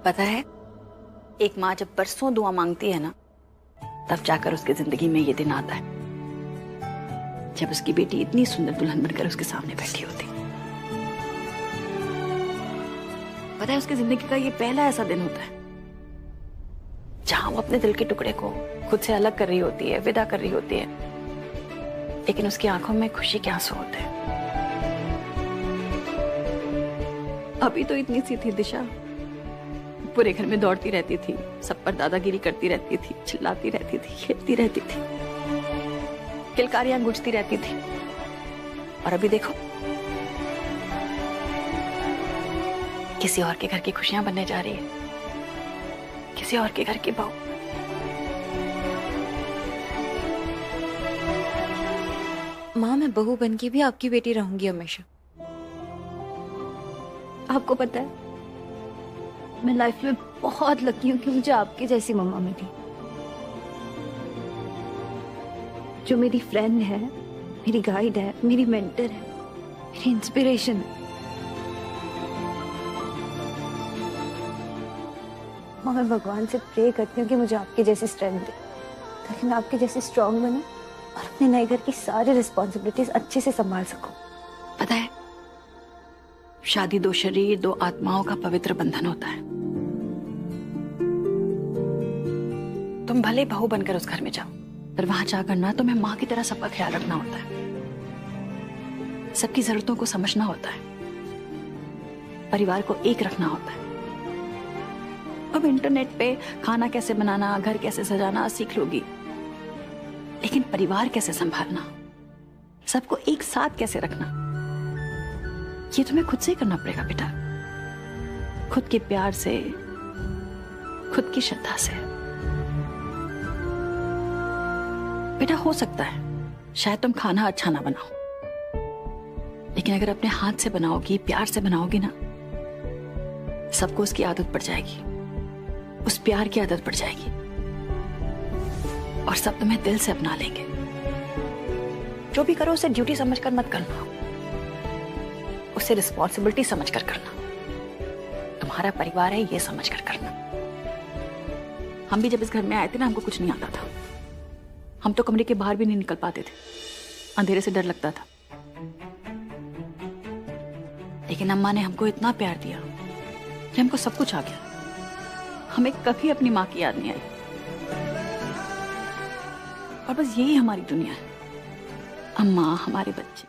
पता है, एक माँ जब बरसों दुआ मांगती है ना, तब जाकर उसकी जिंदगी में ये दिन आता है जब उसकी बेटी इतनी सुंदर दुल्हन बनकर उसके सामने बैठी होती। पता है, उसकी जिंदगी का ये पहला ऐसा दिन होता है जहां वो अपने दिल के टुकड़े को खुद से अलग कर रही होती है, विदा कर रही होती है, लेकिन उसकी आंखों में खुशी के आंसू होते हैं। अभी तो इतनी सी थी दिशा, पूरे घर में दौड़ती रहती थी, सब पर दादागिरी करती रहती थी, चिल्लाती रहती थी, खेलती रहती थी, किलकारियां गूंजती रहती थी। और अभी देखो, किसी और के घर की खुशियां बनने जा रही है, किसी और के घर की बहू। माँ, मैं बहू बन के भी आपकी बेटी रहूंगी हमेशा। आपको पता है, मैं लाइफ में बहुत लकी हूँ कि मुझे आपकी जैसी मम्मा मिली, जो मेरी फ्रेंड है, मेरी गाइड है, मेरी मेंटर है, मेरी इंस्पिरेशन है। माँ, मैं भगवान से प्रे करती हूँ कि मुझे आपकी जैसी स्ट्रेंथ दे, ताकि मैं आपके जैसी स्ट्रांग बनूं और अपने नए घर की सारी रिस्पॉन्सिबिलिटीज अच्छे से संभाल सकूं। पता है, शादी दो शरीर, दो आत्माओं का पवित्र बंधन होता है। तुम भले बहू बनकर उस घर में जाओ, पर वहां जाकर ना तुम्हें माँ की तरह सबका ख्याल रखना होता है, सबकी जरूरतों को समझना होता है, परिवार को एक रखना होता है। अब इंटरनेट पे खाना कैसे बनाना, घर कैसे सजाना सीख लोगी, लेकिन परिवार कैसे संभालना, सबको एक साथ कैसे रखना, ये तुम्हें खुद से ही करना पड़ेगा बेटा। खुद के प्यार से, खुद की श्रद्धा से। बेटा, हो सकता है शायद तुम खाना अच्छा ना बनाओ, लेकिन अगर अपने हाथ से बनाओगी, प्यार से बनाओगी ना, सबको उसकी आदत पड़ जाएगी, उस प्यार की आदत पड़ जाएगी, और सब तुम्हें दिल से अपना लेंगे। जो भी करो उसे ड्यूटी समझकर मत करना, उसे रिस्पॉन्सिबिलिटी समझकर करना। तुम्हारा परिवार है ये समझकर करना। हम भी जब इस घर में आए थे ना, हमको कुछ नहीं आता था, हम तो कमरे के बाहर भी नहीं निकल पाते थे, अंधेरे से डर लगता था। लेकिन अम्मा ने हमको इतना प्यार दिया कि हमको सब कुछ आ गया, हमें कभी अपनी माँ की याद नहीं आई। और बस यही हमारी दुनिया है, अम्मा, हमारे बच्चे।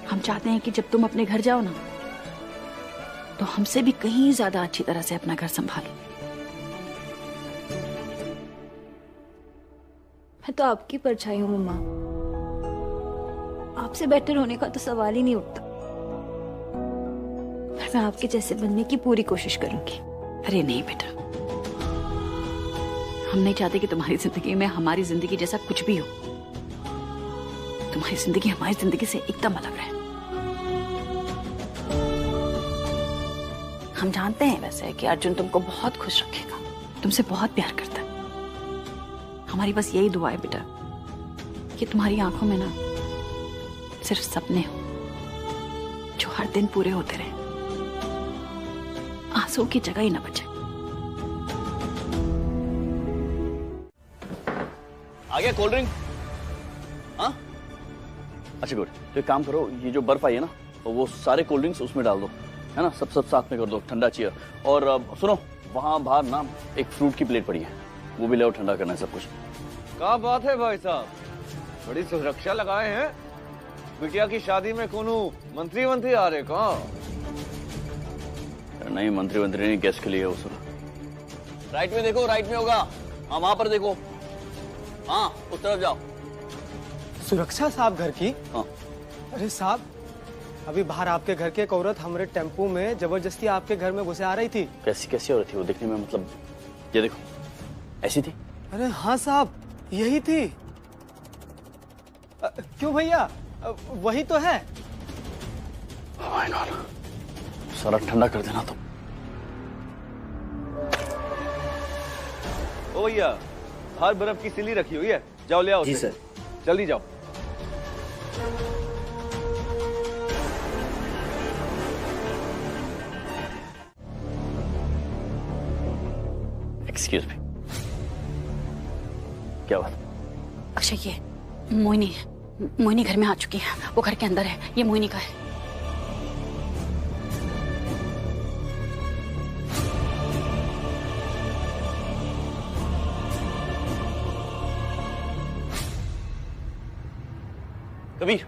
हम चाहते हैं कि जब तुम अपने घर जाओ ना, तो हमसे भी कहीं ज्यादा अच्छी तरह से अपना घर संभालो। मैं तो आपकी परछाई हूँ मम्मा, आपसे बेटर होने का तो सवाल ही नहीं उठता। पर मैं आपके जैसे बनने की पूरी कोशिश करूंगी। अरे नहीं बेटा, हम नहीं चाहते कि तुम्हारी जिंदगी में हमारी जिंदगी जैसा कुछ भी हो। तुम्हारी जिंदगी हमारी जिंदगी से एकदम अलग रहे। हम जानते हैं वैसे कि अर्जुन तुमको बहुत खुश रखेगा, तुमसे बहुत प्यार करता है। हमारी बस यही दुआ है बेटा कि तुम्हारी आंखों में ना सिर्फ सपने हो, जो हर दिन पूरे होते रहे, आंसू की जगह ही ना बचे। आ गया कोल्ड ड्रिंक? हाँ, अच्छा गुड। तो एक काम करो, ये जो बर्फ आई है ना, वो सारे कोल्ड ड्रिंक्स उसमें डाल दो, है ना, सब साथ में कर दो, ठंडा चाहिए। और सुनो, वहां बाहर ना एक फ्रूट की प्लेट पड़ी है, वो भी ले आओ, ठंडा करना है सब कुछ। क्या बात है भाई साहब, बड़ी सुरक्षा लगाए हैं। बिटिया की शादी में कोनो मंत्री आ रहे का? नहीं, मंत्री नहीं, गेस्ट के लिए है वो सब। राइट में देखो, राइट में होगा। हाँ, वहां पर देखो, हाँ उस तरफ जाओ। सुरक्षा साहब घर की? हाँ। अरे साहब, अभी बाहर आपके घर की एक औरत हमारे टेम्पो में जबरदस्ती आपके घर में घुसे आ रही थी। कैसी औरत थी वो? देखने में मतलब, ये देखो, ऐसी थी। अरे हाँ साहब, यही थी। क्यों भैया, वही तो है। Oh my God, सारा ठंडा कर देना तुम। ओ भैया, बाहर बर्फ की सिल्ली रखी हुई है, जाओ ले आओ। जी सर। जल्दी जाओ। एक्सक्यूज मी, क्या बात? अक्षय, ये मोहिनी घर में आ चुकी है। वो घर के अंदर है। ये मोहिनी का है। कबीर।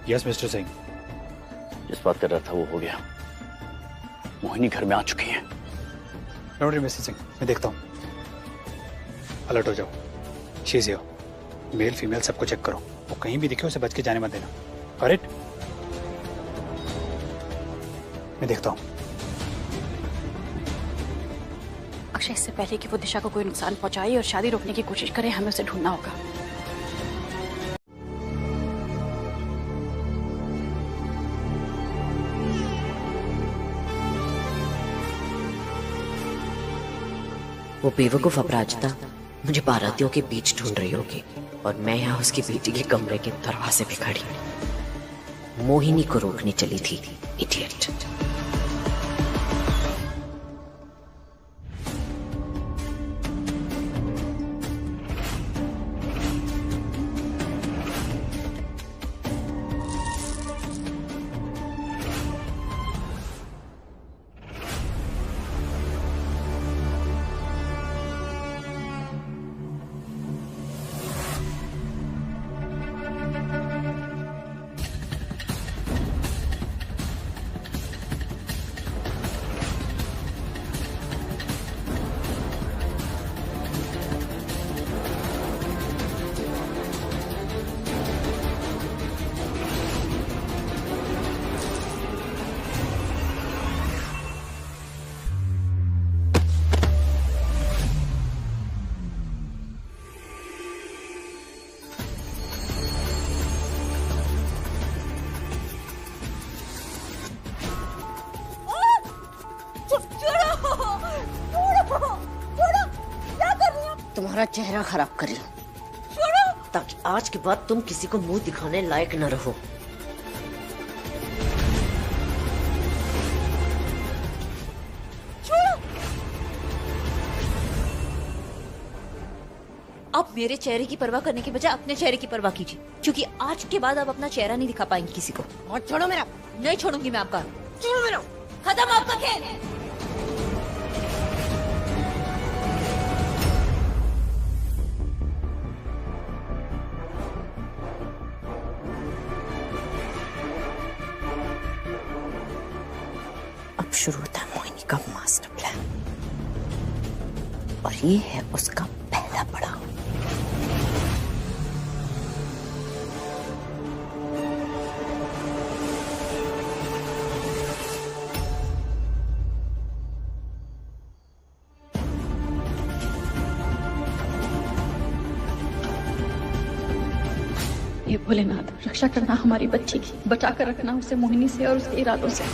Yes mister Singh. जिस बात कर रहा था वो हो गया। मोहिनी घर में आ चुकी है। डोंट वरी मिस्टर सिंह, मैं देखता हूँ। अलर्ट हो जाओ। She is here. Male female सबको चेक करो। वो कहीं भी दिखे उसे बच के जाने मत देना। करेक्ट? मैं देखता हूँ। अक्षय, इससे पहले कि वो दिशा को कोई नुकसान पहुंचाए और शादी रोकने की कोशिश करे, हमें उसे ढूंढना होगा। वो बेवकूफ अपराजिता मुझे बारातियों के बीच ढूंढ रही होगी और मैं यहाँ उसकी बेटी के कमरे के दरवाजे पे खड़ी मोहिनी को रोकने चली थी। इडियट। तुम्हारा चेहरा खराब कर रही ताकि आज के बाद तुम किसी को मुंह दिखाने लायक न रहो। अब मेरे चेहरे की परवाह करने के बजाय अपने चेहरे की परवाह कीजिए, क्योंकि आज के बाद आप अपना चेहरा नहीं दिखा पाएंगे किसी को। और छोड़ो मेरा। नहीं छोड़ूंगी मैं आपका। छोड़ो मेरा। खत्म आपका खेल। अब शुरू होता है मोहिनी का मास्टर प्लान और ये है उसका पहला पड़ाव। ये भोलेनाथ, रक्षा करना हमारी बच्ची की, बचा कर रखना उसे मोहिनी से और उसके इरादों से।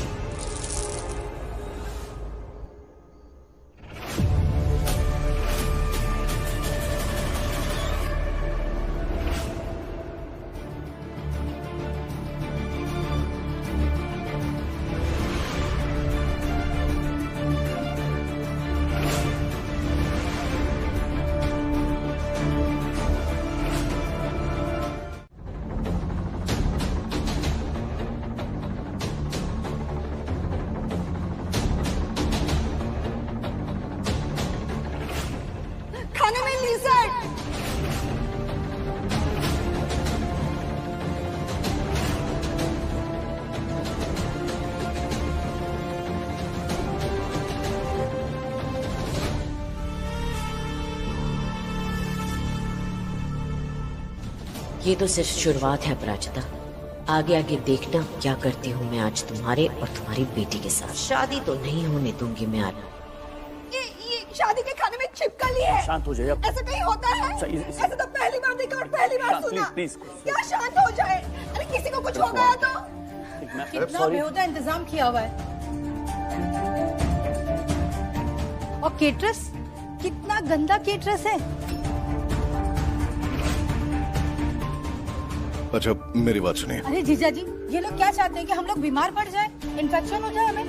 ये तो सिर्फ शुरुआत है अपराजिता। आगे आगे देखना क्या करती हूँ मैं आज तुम्हारे और तुम्हारी बेटी के साथ। शादी तो नहीं होने दूंगी मैं आज। ये शादी के खाने में छिपकली है। शांत हो जाइए। ऐसा कहीं होता है? ऐसा तो पहली बार देखा और पहली बार सुना। प्लीज क्या शांत हो जाए? अरे किसी को कुछ हो गया तो? कितना बेहुदा इंतजाम किया हुआ है। और केटरस, कितना गंदा केटरस है। अच्छा मेरी बात सुनिए। अरे जीजा जी, ये लोग क्या चाहते हैं कि हम लोग बीमार पड़ जाए, इन्फेक्शन हो जाए हमें?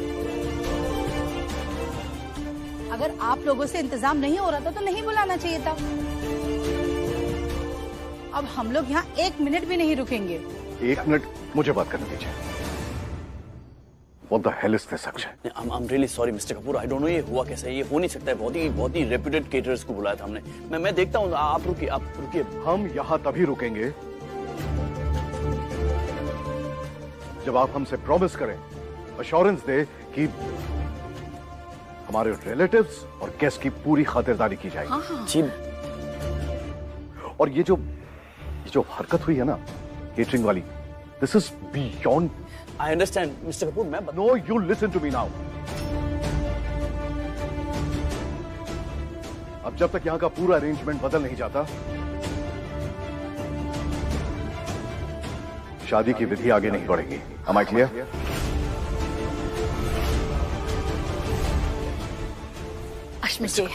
अगर आप लोगों से इंतजाम नहीं हो रहा था तो नहीं बुलाना चाहिए था। अब हम लोग यहाँ 1 मिनट भी नहीं रुकेंगे। 1 मिनट मुझे बात करने दीजिए। What the hell is this, Akshay? I'm really sorry, Mr. Kapoor. I don't know ये हुआ कैसे है। ये हो नहीं सकता है। बहुत ही रेप्यूटेड केटरर्स को बुलाया था हमने। मैं देखता हूँ। आप रुकिए। हम यहाँ तभी रुकेंगे जब आप हमसे प्रॉमिस करें, अश्योरेंस दे कि हमारे रिलेटिव्स और गेस्ट की पूरी खातिरदारी की जाएगी। जी। और ये जो हरकत हुई है ना केटरिंग वाली, this is beyond. I understand Mister Kapoor. No, you listen to me now. अब जब तक यहां का पूरा अरेंजमेंट बदल नहीं जाता, शादी की विधि आगे नहीं बढ़ेगी। Am I clear? अश्मित जी,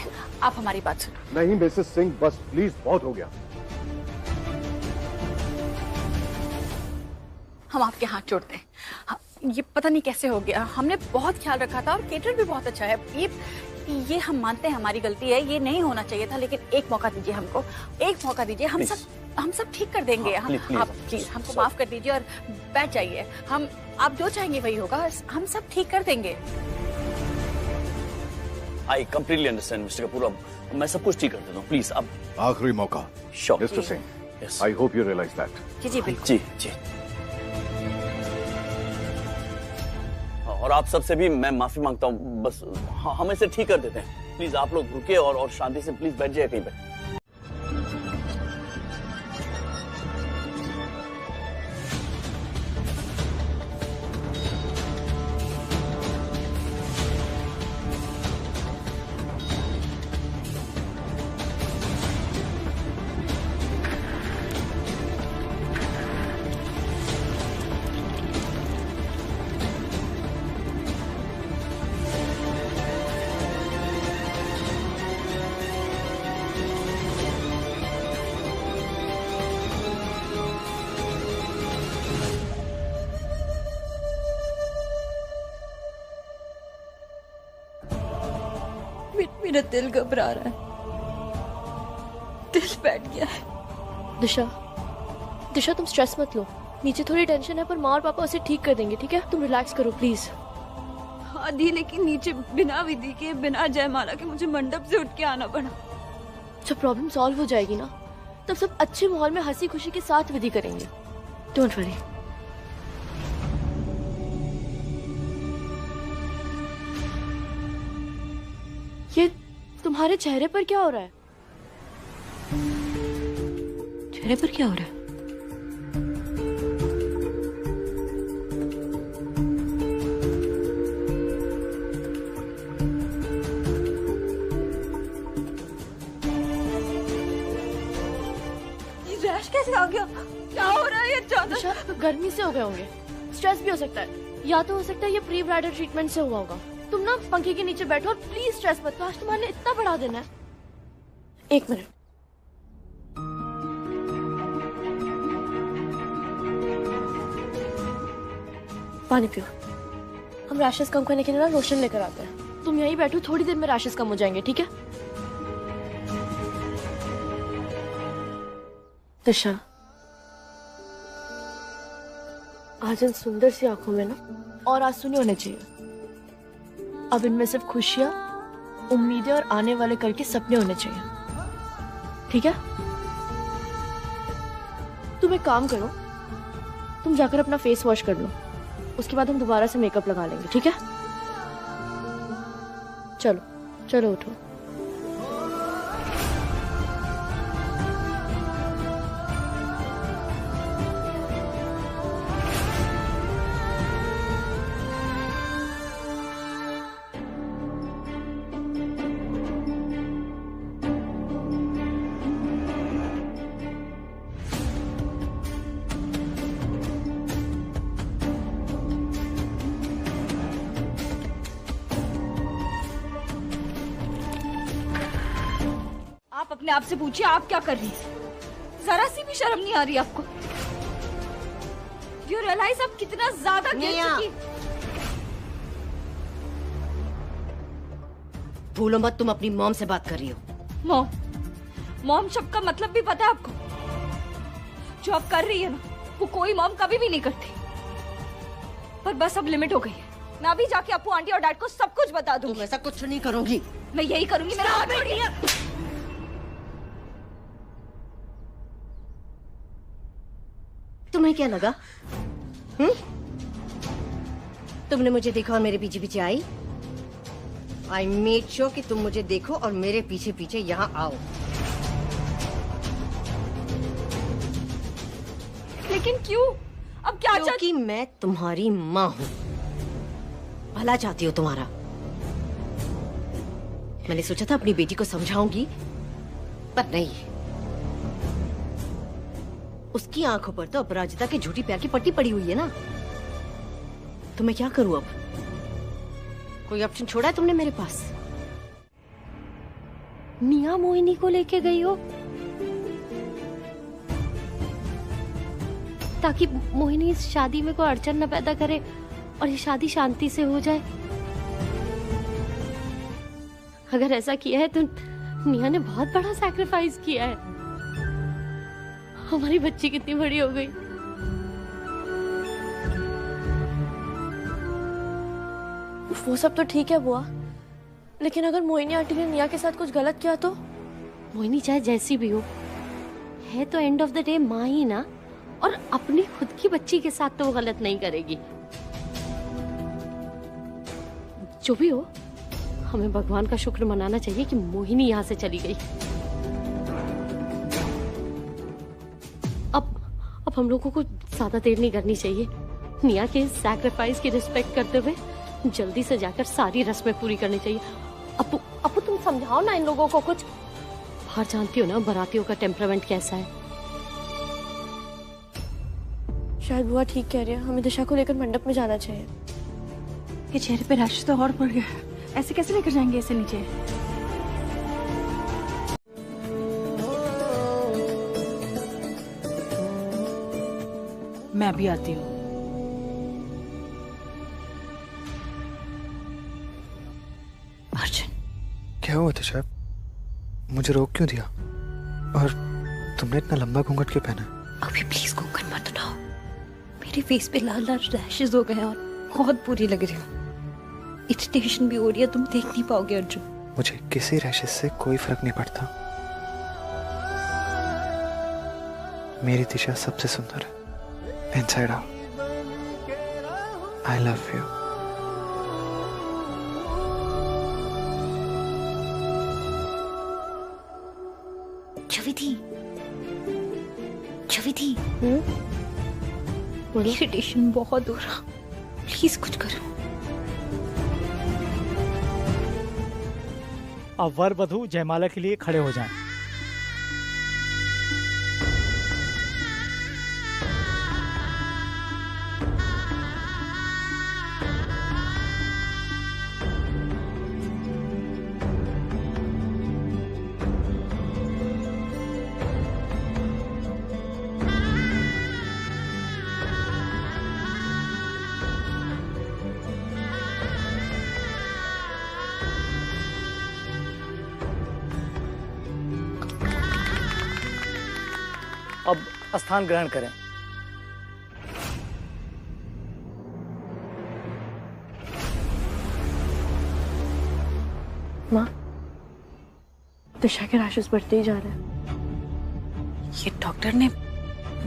आप हमारी बात सुनो। नहीं मिसेस सिंह, बस प्लीज, बहुत हो गया। हम आपके हाथ जोड़ते हैं। ये पता नहीं कैसे हो गया। हमने बहुत ख्याल रखा था और केटर भी बहुत अच्छा है। ये हम मानते हैं हमारी गलती है, ये नहीं होना चाहिए था, लेकिन एक मौका दीजिए हमको, एक मौका दीजिए। हम सब ठीक कर देंगे। आप प्लीज हमको माफ कर दीजिए और बैठ जाइए। आप जो चाहेंगे वही होगा। हम सब ठीक कर देंगे। I completely understand Mister Kapoor. अब मैं सब कुछ ठीक कर देता हूँ। प्लीज अब आखिरी मौका। Sure mister Singh, I hope you realise that. जी बिल्कुल। जी। और आप सबसे भी मैं माफी मांगता हूँ। बस हम इसे ठीक कर देते हैं। प्लीज आप लोग रुकिए और शांति से प्लीज बैठ जाइए कहीं पे। मेरा दिल घबरा रहा है, दिल बैठ गया है। दिशा तुम स्ट्रेस मत लो। नीचे थोड़ी टेंशन है पर माँ और पापा उसे ठीक कर देंगे, ठीक है? तुम रिलैक्स करो प्लीज। हाँ दी, लेकिन नीचे बिना विधि के, बिना जयमाला के मुझे मंडप से उठ के आना पड़ा। जब प्रॉब्लम सॉल्व हो जाएगी ना, तब सब अच्छे माहौल में हंसी खुशी के साथ विधि करेंगे। Don't worry. ये तुम्हारे चेहरे पर क्या हो रहा है? चेहरे पर क्या हो रहा है? ये रैश कैसे आ गया? क्या हो रहा है? ये दिशा, गर्मी से हो गए होंगे, स्ट्रेस भी हो सकता है, या तो हो सकता है ये प्री ब्राइडल ट्रीटमेंट से हुआ होगा। तुम ना पंखे के नीचे बैठो और प्लीज स्ट्रेस मत लो। आज तुम्हारे इतना बढ़ा देना है। 1 मिनट। पानी पियो। हम रैशेस कम करने के लिए ना लोशन लेकर आते हैं। तुम यहीं बैठो, थोड़ी देर में रैशेस कम हो जाएंगे, ठीक है? दिशा, आज इन सुंदर सी आंखों में ना और आंसू नहीं होने चाहिए। अब इनमें सिर्फ खुशियां, उम्मीदें और आने वाले कल के सपने होने चाहिए, ठीक है? तुम एक काम करो, तुम जाकर अपना फेस वॉश कर लो, उसके बाद हम दोबारा से मेकअप लगा लेंगे, ठीक है? चलो चलो उठो। आप अपने आप से पूछिए, आप क्या कर रही हैं? जरा सी भी शर्म नहीं आ रही आपको? यू रियलाइज आप कितना ज्यादा गिर चुकी? भूलो मत तुम अपनी मॉम से बात कर रही हो। मॉम, मॉम शब्द का मतलब भी पता है आपको? जो आप कर रही है ना, वो कोई मॉम कभी भी नहीं करती। पर बस अब लिमिट हो गई है। मैं अभी जाके अपू आंटी और डैड को सब कुछ बता दूंगी। तुम ऐसा कुछ नहीं करूंगी। मैं यही करूंगी। मेरा हाथ छोड़िए। तुम्हें क्या लगा? तुमने मुझे देखा और मेरे पीछे पीछे आई? आई मेड श्योर कि तुम मुझे देखो और मेरे पीछे पीछे यहाँ आओ। लेकिन क्यों? अब क्या? क्योंकि मैं तुम्हारी माँ हूँ, भला चाहती हो तुम्हारा। मैंने सोचा था अपनी बेटी को समझाऊंगी, पर नहीं। उसकी आंखों पर तो अपराजिता की झूठी प्यार की पट्टी पड़ी हुई है ना। तो मैं क्या करूं अब? कोई ऑप्शन छोड़ा है तुमने मेरे पास? निया मोहिनी को लेके गई हो ताकि मोहिनी इस शादी में कोई अड़चन न पैदा करे और ये शादी शांति से हो जाए। अगर ऐसा किया है तो निया ने बहुत बड़ा सैक्रिफाइस किया है। हमारी बच्ची कितनी बड़ी हो गई। वो सब तो ठीक है बुआ, लेकिन अगर मोहिनी आंटी ने निया के साथ कुछ गलत किया तो? मोहिनी चाहे जैसी भी हो, है तो एंड ऑफ द डे माँ ही ना, और अपनी खुद की बच्ची के साथ तो वो गलत नहीं करेगी। जो भी हो, हमें भगवान का शुक्र मनाना चाहिए कि मोहिनी यहाँ से चली गई। अब हम लोगों को ज्यादा देर नहीं करनी चाहिए। निया के सैक्रिफाइस की रिस्पेक्ट करते हुए जल्दी से जाकर सारी रस्में पूरी करनी चाहिए। अपू तुम समझाओ ना इन लोगों को कुछ। बाहर जानती हो ना बारातियों का टेम्परामेंट कैसा है। शायद बुआ ठीक कह रही है, हमें दिशा को लेकर मंडप में जाना चाहिए। ये चेहरे पे रश तो और पड़ गया। ऐसे कैसे लेकर जाएंगे इसे नीचे? मैं भी आती हूँ। अर्जुन, क्या हुआ तुषार? मुझे रोक क्यों दिया? और तुमने इतना लंबा घूंघट क्यों पहना? अभी प्लीज घूंघट मत उठाओ। मेरे फेस पे लाल लाल रैशेस हो गए और बहुत बुरी लग रही हूँ। इरिटेशन भी हो रही है, तुम देख नहीं पाओगे अर्जुन। मुझे किसी रैशेस से कोई फर्क नहीं पड़ता। मेरी दिशा सबसे सुंदर है, inside out. I love you. छविथी, इरिटेशन बहुत हो रहा, प्लीज कुछ करो। अब वर वधू जयमाला के लिए खड़े हो जाएं। अब स्थान ग्रहण करें। माँ, दिशा के रैशेस बढ़ते ही जा रहे हैं। ये डॉक्टर ने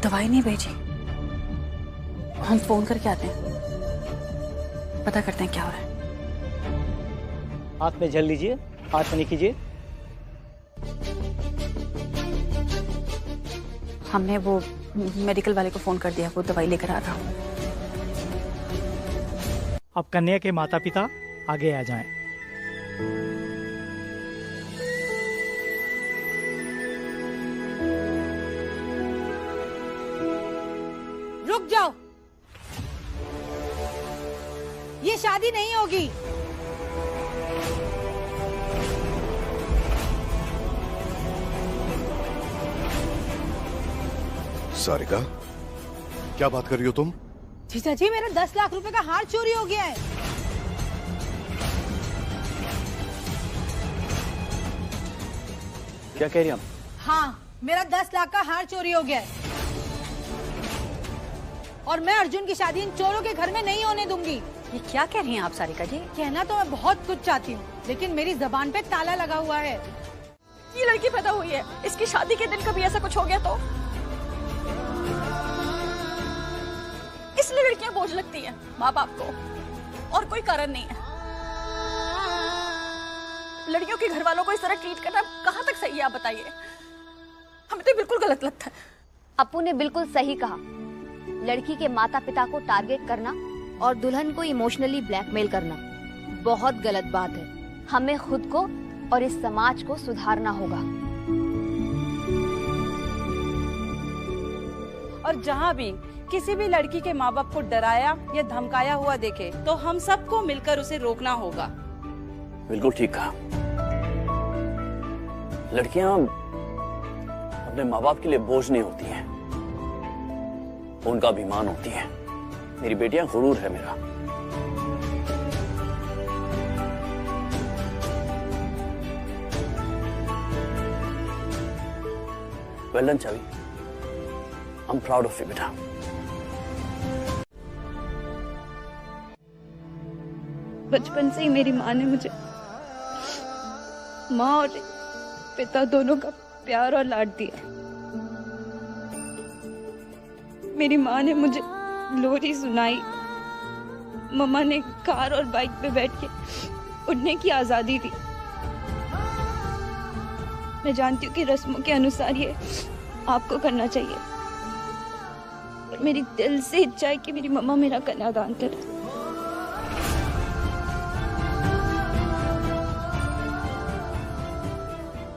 दवाई नहीं भेजी। हम फोन करके आते हैं, पता करते हैं क्या हो रहा है। हाथ में जल लीजिए, हाथ में कीजिए। हमने वो मेडिकल वाले को फोन कर दिया, वो दवाई लेकर आ रहा हूँ। अब कन्या के माता पिता आगे आ जाएं। रुक जाओ, ये शादी नहीं होगी। सारिका, क्या बात कर रही हो तुम? जीजा जी, मेरा 10 लाख रुपए का हार चोरी हो गया है। क्या कह रही हैं आप? हाँ, मेरा 10 लाख का हार चोरी हो गया है और मैं अर्जुन की शादी इन चोरों के घर में नहीं होने दूंगी। ये क्या कह रही हैं आप सारिका जी? कहना तो मैं बहुत कुछ चाहती हूँ, लेकिन मेरी जबान पे ताला लगा हुआ है। ये लड़की पैदा हुई है, इसकी शादी के दिन कभी ऐसा कुछ हो गया तो? इसलिए लड़कियां बोझ लगती हैं माँ बाप को, और कोई कारण नहीं है। लड़कियों के घर वालों को इस तरह ट्रीट करना कहाँ तक सही है, आप बताइए। हमें तो बिल्कुल गलत लगता है। अपू ने बिल्कुल सही कहा। लड़की के माता पिता को टारगेट करना और दुल्हन को इमोशनली ब्लैकमेल करना बहुत गलत बात है। हमें खुद को और इस समाज को सुधारना होगा। और जहाँ भी किसी भी लड़की के माँ बाप को डराया या धमकाया हुआ देखे तो हम सबको मिलकर उसे रोकना होगा। बिल्कुल ठीक कहा। लड़कियां अपने माँ बाप के लिए बोझ नहीं होती हैं, उनका अभिमान होती हैं। मेरी बेटियां गुरूर है मेरा। वेल डन चावी, I am proud of you बेटा। बचपन से ही मेरी माँ ने मुझे माँ और पिता दोनों का प्यार और लाड दिया। मेरी माँ ने मुझे लोरी सुनाई, मम्मा ने कार और बाइक पे बैठ के उड़ने की आजादी दी। मैं जानती हूँ कि रस्मों के अनुसार ये आपको करना चाहिए, पर मेरी दिल से इच्छा है कि मेरी मम्मा मेरा कन्यादान करे।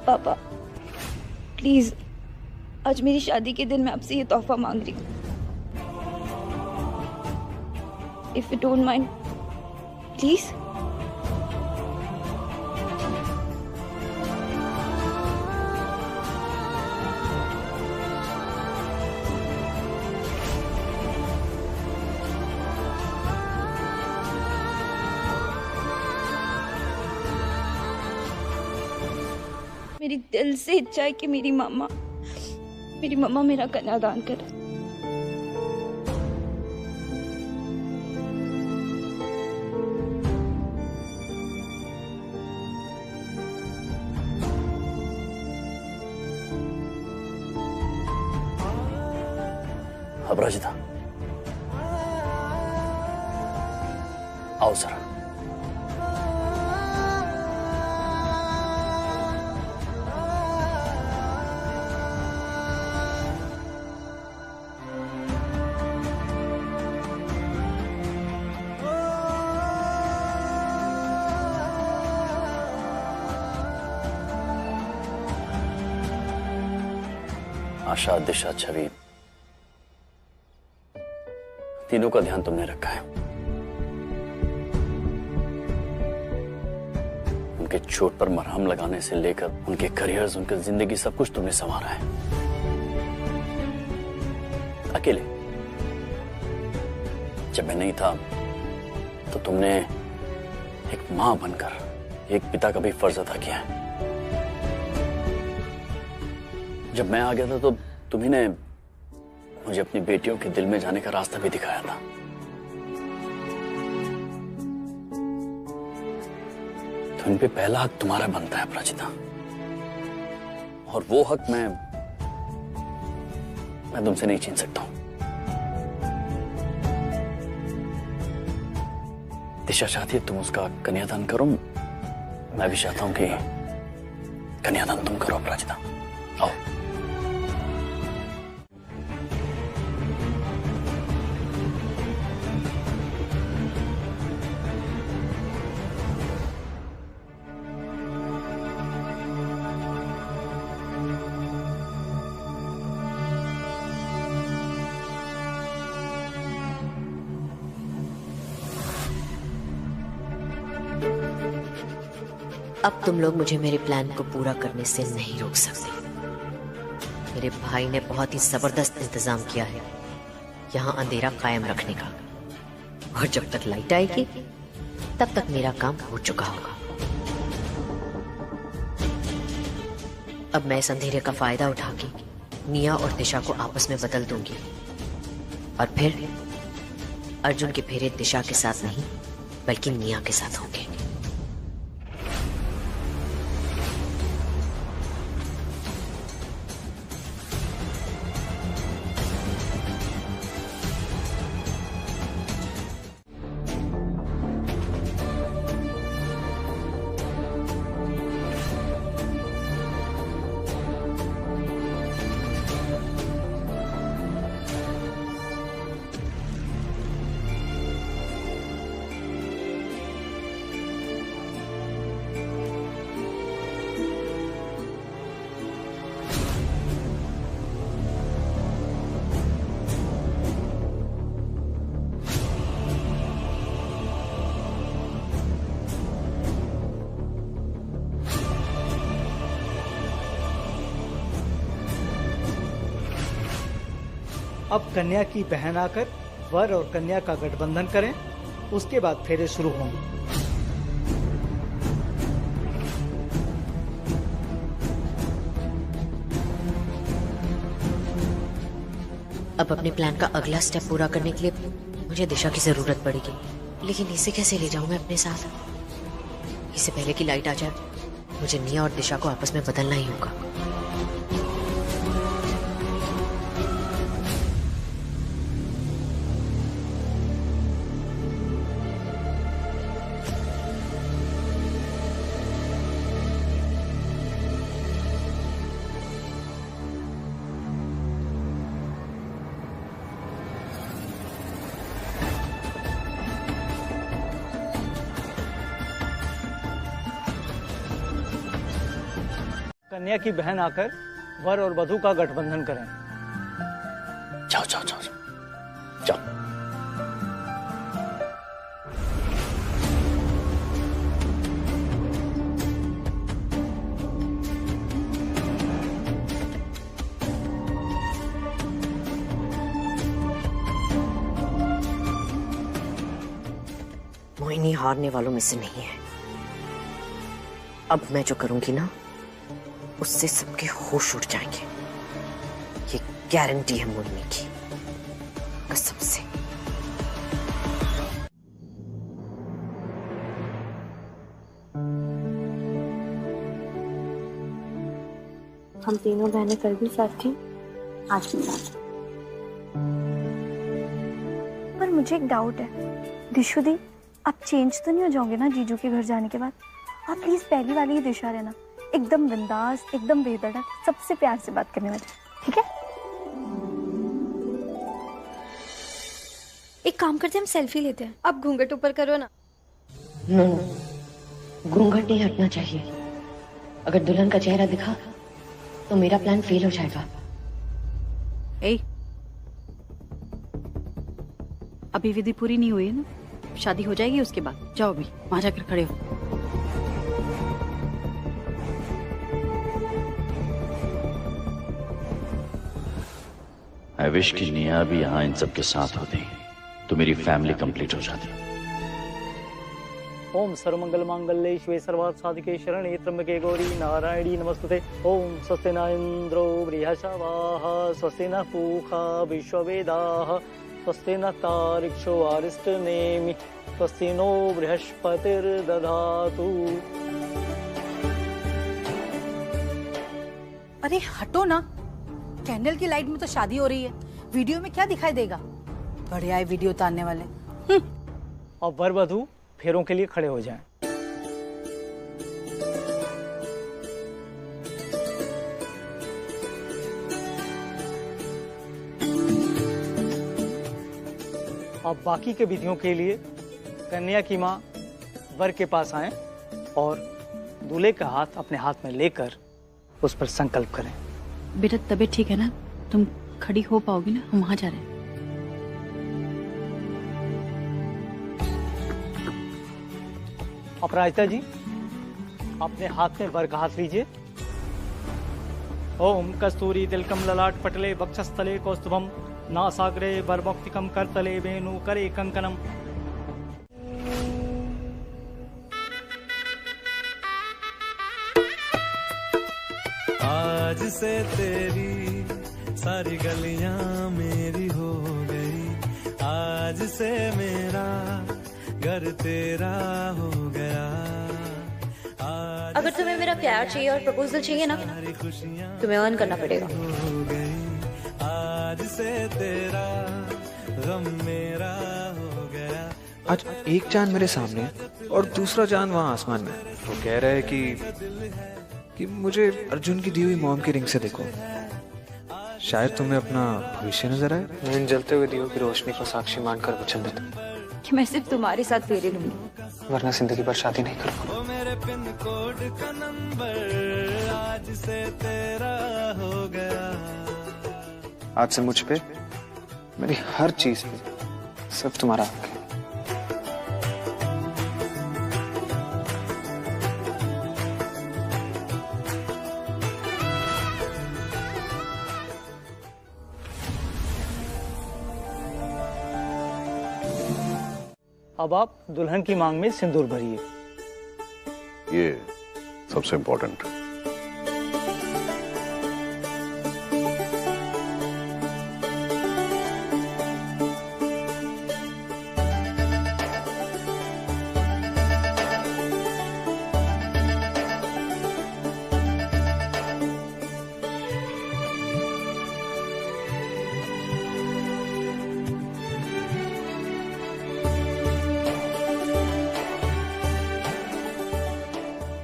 पापा प्लीज, आज मेरी शादी के दिन मैं आपसे ये तोहफा मांग रही हूँ। If you don't mind please. मेरी दिल से इच्छा है कि मेरी मम्मा मेरा कन्यादान करे। अपराजिता, आओ जरा। आशा, दिशा, छवि, तीनों का ध्यान तुमने रखा है। उनके चोट पर मरहम लगाने से लेकर उनके करियर्स, उनकी जिंदगी, सब कुछ तुमने संवारा है अकेले। जब मैं नहीं था तो तुमने एक मां बनकर एक पिता का भी फर्ज अदा किया है। जब मैं आ गया था तो तुम्ही ने मुझे अपनी बेटियों के दिल में जाने का रास्ता भी दिखाया था। तो इन पे पहला हक तुम्हारा बनता है अपराजिता, और वो हक मैं तुमसे नहीं छीन सकता हूं। दिशा चाहती है तुम उसका कन्यादान करो, मैं भी चाहता हूं कि कन्यादान तुम करो अपराजिता। आओ। अब तुम लोग मुझे मेरे प्लान को पूरा करने से नहीं रोक सकते। मेरे भाई ने बहुत ही जबरदस्त इंतजाम किया है यहाँ अंधेरा कायम रखने का, और जब तक लाइट आएगी तब तक मेरा काम हो चुका होगा। अब मैं इस अंधेरे का फायदा उठा के निया और दिशा को आपस में बदल दूंगी और फिर अर्जुन के फेरे दिशा के साथ नहीं बल्कि निया के साथ होंगे। अब कन्या की बहन आकर वर और कन्या का गठबंधन करें, उसके बाद फेरे शुरू होंगे। अब अपने प्लान का अगला स्टेप पूरा करने के लिए मुझे दिशा की जरूरत पड़ेगी, लेकिन इसे कैसे ले जाऊं मैं अपने साथ? इससे पहले कि लाइट आ जाए मुझे निया और दिशा को आपस में बदलना ही होगा। कन्या की बहन आकर वर और वधू का गठबंधन करें। जाओ जाओ जाओ जाओ। मोहिनी हारने वालों में से नहीं है। अब मैं जो करूंगी ना उससे सबके होश उड़ जाएंगे, ये गारंटी है मोहिनी की, कसम से। हम तीनों बहनें कल भी साथ थी, आज भी साथ। पर मुझे एक डाउट है दिशु दी, आप चेंज तो नहीं हो जाओगे ना जीजू के घर जाने के बाद? आप प्लीज पहली वाली ही दिशा रहना, एकदम बिंदास, एकदम बेधड़क, सबसे प्यार से बात करने वाली, ठीक है? एक काम करते हैं, हम सेल्फी लेते हैं। अब घूंघट ऊपर करो ना। नो, घूंघट नहीं हटना चाहिए। अगर दुल्हन का चेहरा दिखा तो मेरा प्लान फेल हो जाएगा। ए, अभी विधि पूरी नहीं हुई है ना, शादी हो जाएगी उसके बाद। जाओ अभी वहां जाकर खड़े हो। आई विश कि निया भी यहाँ इन सब के साथ होती तो मेरी फैमिली कंप्लीट हो जाती। ओम सर्वमंगल मांगल्ये शिवे सर्वार्थ साधिके शरण्ये त्र्यंबके गौरी नारायणी नमस्तुते। ओम स्वस्ति न इंद्रो बृहस्पतिः स्वस्ति न पूषा विश्ववेदाः स्वस्ति न तारिक्षो अरिष्टनेमि स्वस्ति नो बृहस्पतिर्दधातु। अरे हटो ना, कैंडल की लाइट में तो शादी हो रही है, वीडियो में क्या दिखाई देगा? बड़े आए वीडियो उतारने वाले। और वर वधू फेरों के लिए खड़े हो जाएं। अब बाकी के विधियों के लिए कन्या की मां वर के पास आए और दूल्हे का हाथ अपने हाथ में लेकर उस पर संकल्प करें। बेटा तबीयत ठीक है ना? तुम खड़ी हो पाओगी ना? हम वहां जा रहे हैं। अपराजिता जी, अपने हाथ में वर का हाथ लीजिए। ओम कस्तूरी तिलकम ललाट पटले वक्षस्थले कौस्तुभम नासाग्रे वरमौक्तिकम करतले वेणु करे कंकणम। आज से तेरी सारी गलियां मेरी हो गई, आज से मेरा घर तेरा हो गया। अगर तुम्हें मेरा प्यार चाहिए और प्रपोजल चाहिए ना, तुम्हें अर्न करना पड़ेगा। आज से तेरा गम मेरा हो गया। आज एक चांद मेरे सामने और दूसरा चांद वहाँ आसमान में। वो कह रहा है कि मुझे अर्जुन की दी हुई मॉम की रिंग से देखो, शायद तुम्हें अपना भविष्य नजर आए। मैं इन जलते हुए दियों की रोशनी को साक्षी मानकर वचन देता कि मैं सिर्फ तुम्हारे साथ फेरे लूंगी, वरना जिंदगी भर शादी नहीं करूंगा। मेरे पिन कोड का नंबर आज से तेरा हो गया। आज से मुझ पे, मेरी हर चीज पे सिर्फ तुम्हारा हक है। अब आप दुल्हन की मांग में सिंदूर भरिए। ये सबसे इम्पोर्टेंट।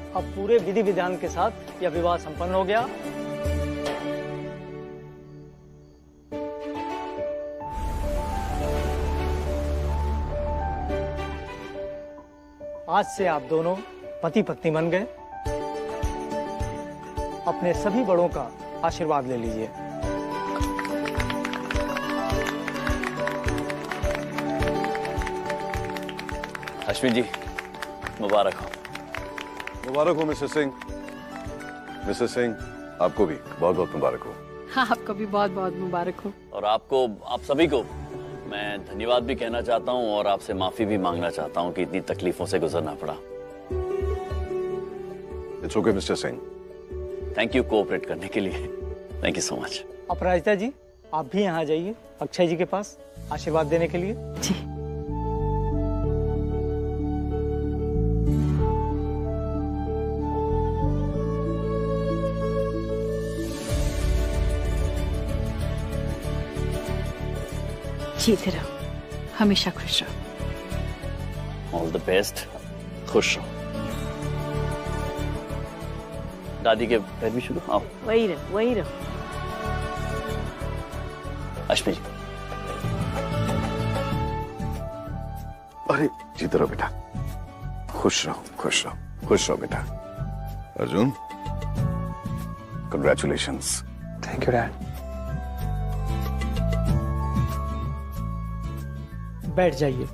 अब पूरे विधि विधान के साथ यह विवाह संपन्न हो गया। आज से आप दोनों पति पत्नी बन गए। अपने सभी बड़ों का आशीर्वाद ले लीजिए। अश्विन जी, मुबारक हो। मुबारक हो मिसेस सिंह। मिसेस सिंह, आपको भी बहुत बहुत मुबारक हो। हाँ, आपको भी बहुत बहुत मुबारक हो। और आपको, आप सभी को मैं धन्यवाद भी कहना चाहता हूँ और आपसे माफी भी मांगना चाहता हूँ कि इतनी तकलीफों से गुजरना पड़ा। It's okay mister Singh. Thank you cooperate करने के लिए। Thank you so much. Aparajita ji, आप भी यहाँ जाइए अक्षय जी के पास आशीर्वाद देने के लिए। जी। जीते रहो, हमेशा खुश रहो। All the best. खुश रहो। दादी के पैर भी शुरू। आओ। वही रहो, वही रहो। अश्विन जी। अरे जीते रहो बेटा, खुश रहो, खुश रहो, खुश रहो बेटा। Arjun, congratulations. Thank you dad. बैठ जाइए।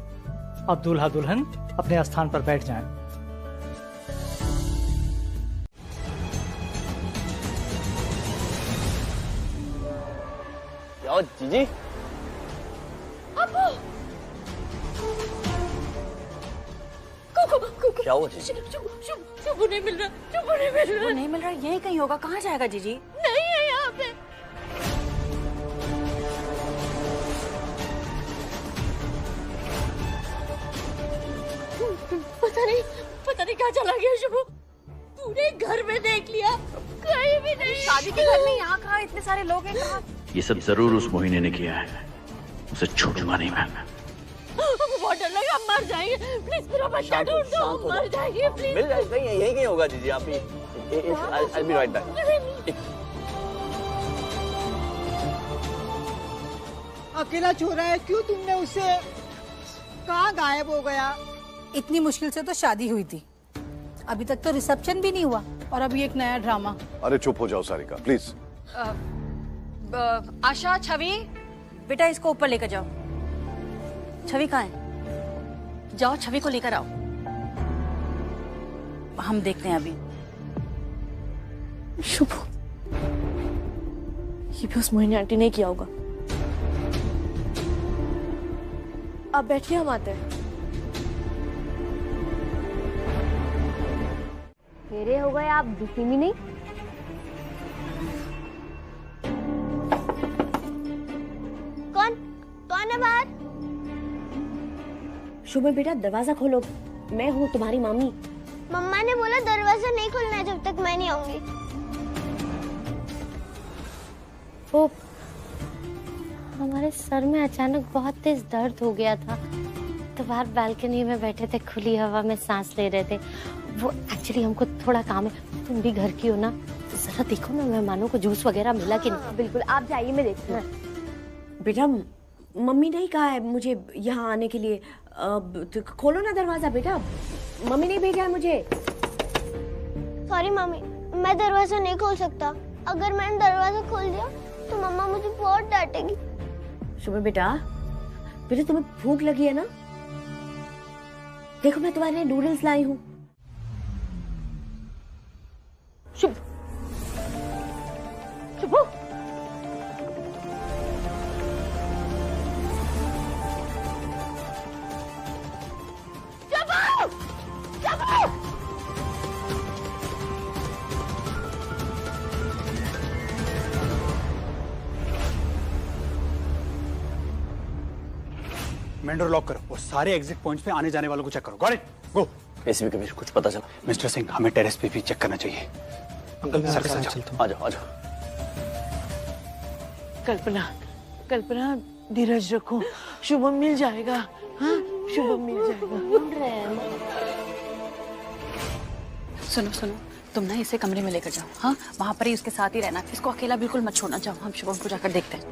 अब दूल्हा दुल्हन अपने स्थान पर बैठ जाएं। क्या जीजी? क्या हुआ जीजी? शुभ नहीं मिल रहा, शुभ नहीं मिल रहा। नहीं मिल रहा, यही कहीं होगा। कहाँ जाएगा जीजी? नहीं है यहाँ पे। पता नहीं कहाँ चला गया शुभ। पूरे घर में देख लिया, कहीं भी नहीं। शादी के घर में यहाँ कहाँ? इतने सारे लोग हैं कहाँ? ये सब जरूर उस मोहिनी ने किया है। उसे छोड़ूंगा नहीं मैं। बहुत डर लगा, मर जाएंगे। प्लीज मेरा बच्चा ढूंढ दो, मर जाएंगे प्लीज। मिल जाएगा, यही कहीं होगा जीजी। आप ही I'll be right back। अकेला छोड़ा है, क्यों तुमने उसे? कहाँ गायब हो गया? इतनी मुश्किल से तो शादी हुई थी, अभी तक तो रिसेप्शन भी नहीं हुआ और अभी एक नया ड्रामा। अरे चुप हो जाओ सारिका प्लीज। आशा, छवि, बेटा इसको ऊपर लेकर जाओ। छवि कहाँ है? जाओ छवि को लेकर आओ, हम देखते हैं अभी। शुभ, ये भी उस मोहिनी आंटी ने किया होगा। आप बैठिए, हम आते हैं। फेरे हो गए, आप दिखी भी नहीं। है बाहर? शुभ बेटा दरवाजा खोलो, मैं हूँ तुम्हारी मामी। मम्मा ने बोला दरवाजा नहीं खोलना है जब तक मैं नहीं आऊंगी। वो हमारे सर में अचानक बहुत तेज दर्द हो गया था, तो बाहर बालकनी में बैठे थे, खुली हवा में सांस ले रहे थे। वो एक्चुअली हमको थोड़ा काम है, तुम भी घर की हो ना, जरा देखो ना मेहमानों को जूस वगैरह मिला कि नहीं। बिल्कुल, आप जाइए, मैं देखती हूँ। बेटा मम्मी ने ही कहा है मुझे यहाँ आने के लिए। तो खोलो ना दरवाजा बेटा, मम्मी ने भेजा है मुझे। सॉरी मम्मी, मैं दरवाजा नहीं खोल सकता। अगर मैंने दरवाजा खोल दिया तो मम्मा मुझे बहुत डांटेगी। शुभ बेटा, बेटा तुम्हें भूख लगी है ना? देखो मैं तुम्हारे लिए नूडल्स लाई हूँ। शुभ शुभ मेन डोर लॉक करो, वो सारे एग्जिट पॉइंट्स पे आने जाने वालों को चेक करो। Got it, go. ACP Kabir, कुछ पता चला? मिस्टर सिंह, हमें टेरेस पे भी चेक करना चाहिए। अंकल मैं सर, आपके साथ सर, चलता हूँ। आ जाओ आ जाओ। कल्पना, कल्पना धीरज रखो, शुभम मिल जाएगा। हाँ, शुभम मिल जाएगा। सुनो सुनो, तुम ना इसे कमरे में लेकर जाओ। हाँ, वहां पर ही उसके साथ ही रहना, इसको अकेला बिल्कुल मत छोड़ना। जाओ, हम शुभम को जाकर देखते हैं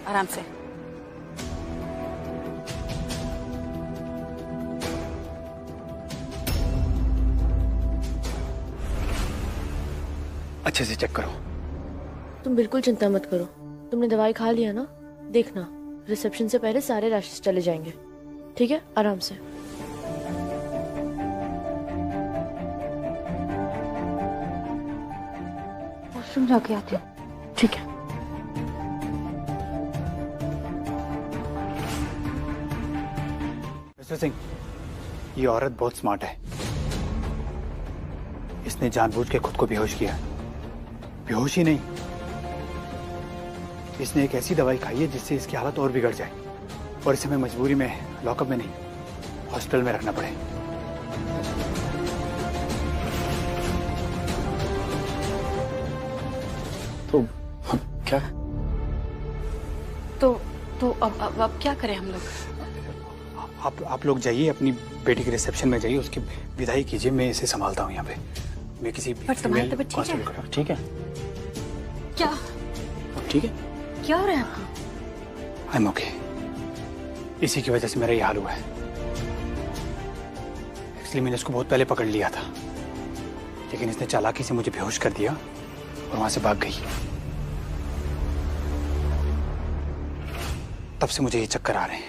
आराम से। अच्छे से चेक करो। तुम बिल्कुल चिंता मत करो, तुमने दवाई खा लिया ना? देखना रिसेप्शन से पहले सारे रैशेस चले जाएंगे, ठीक है? आराम से। वॉशरूम जाके आती हूँ। ठीक है। मिस्टर सिंह, ये औरत बहुत स्मार्ट है। इसने जानबूझ के खुद को बेहोश किया। बेहोश ही नहीं, इसने एक ऐसी दवाई खाई है जिससे इसकी हालत और बिगड़ जाए, और इसे हमें मजबूरी में लॉकअप में नहीं, हॉस्पिटल में रखना पड़े। तो क्या? तो अब क्या करें हम लोग? आप लोग जाइए, अपनी बेटी के रिसेप्शन में जाइए, उसकी विदाई कीजिए। मैं इसे संभालता हूँ यहाँ पे। मैं किसी पर तुम्हारी तबीयत ठीक है? ठीक है। क्या ठीक है? क्या हो रहा है आपको? I'm okay। इसी की वजह से मेरा ये हाल हुआ है। एक्चुअली मैंने इसको बहुत पहले पकड़ लिया था, लेकिन इसने चालाकी से मुझे बेहोश कर दिया और वहां से भाग गई। तब से मुझे ये चक्कर आ रहे हैं।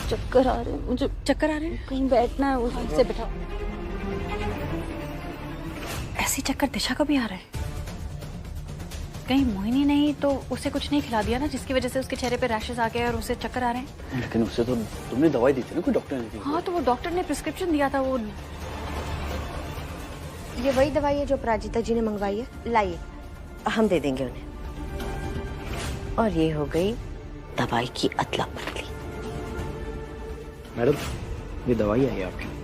चक्कर आ रहे हैं? मुझे चक्कर आ रहे हैं? कहीं बैठना है, उससे बैठा। ऐसी चक्कर दिशा को भी आ रहा है? कहीं मोहिनी नहीं तो उसे कुछ नहीं खिला दिया ना, जिसकी वजह से उसके चेहरे पे रैशेस आ गए और उसे चक्कर आ रहे हैं? लेकिन उससे तो तुमने दवाई दी थी ना, कोई डॉक्टर ने दी? हाँ, तो वो डॉक्टर ने प्रिस्क्रिप्शन दिया था। वो ये वही दवाई है जो अपराजिता जी ने मंगवाई है, लाइए। हम दे देंगे उन्हें। और ये हो गई दवाई की अदला बदली। मैडम, ये दवाई आई है आपकी।